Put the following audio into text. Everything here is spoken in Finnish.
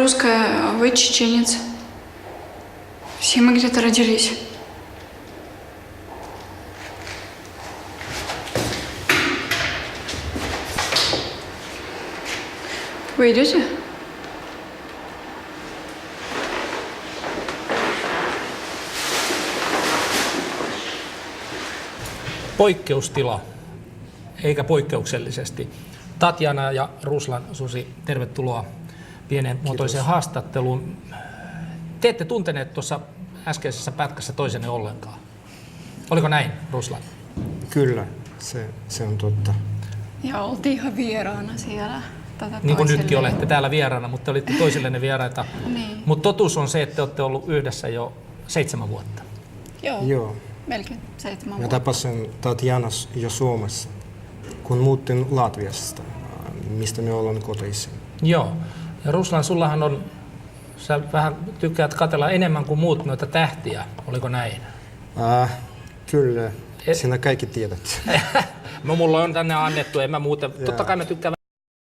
русская, а вы чеченец. Все мы где-то родились. Вы идете? Poikkeustila, eikä poikkeuksellisesti. Tatjana ja Ruslan Susi, tervetuloa pieneen muotoiseen haastatteluun. Te ette tunteneet tuossa äskeisessä pätkässä toisenne ollenkaan. Oliko näin, Ruslan? Kyllä, se on totta. Ja oltiin ihan vieraana siellä. Niin kuin nytkin olette täällä vieraana, mutta te olitte toisillenne vieraita. Niin. Mutta totuus on se, että te olette ollut yhdessä jo 7 vuotta. Joo. Melkein 7 Mä vuotta. tapasin Tatjana jo Suomessa, kun muutin Latviasta, mistä me ollaan kotoisin. Joo. Ja Ruslan, sullahan on, sä vähän tykkäät katsella enemmän kuin muut noita tähtiä. Oliko näin? Kyllä, sinä kaikki tiedät. No mulla on tänne annettu, en mä muuten, totta kai mä tykkään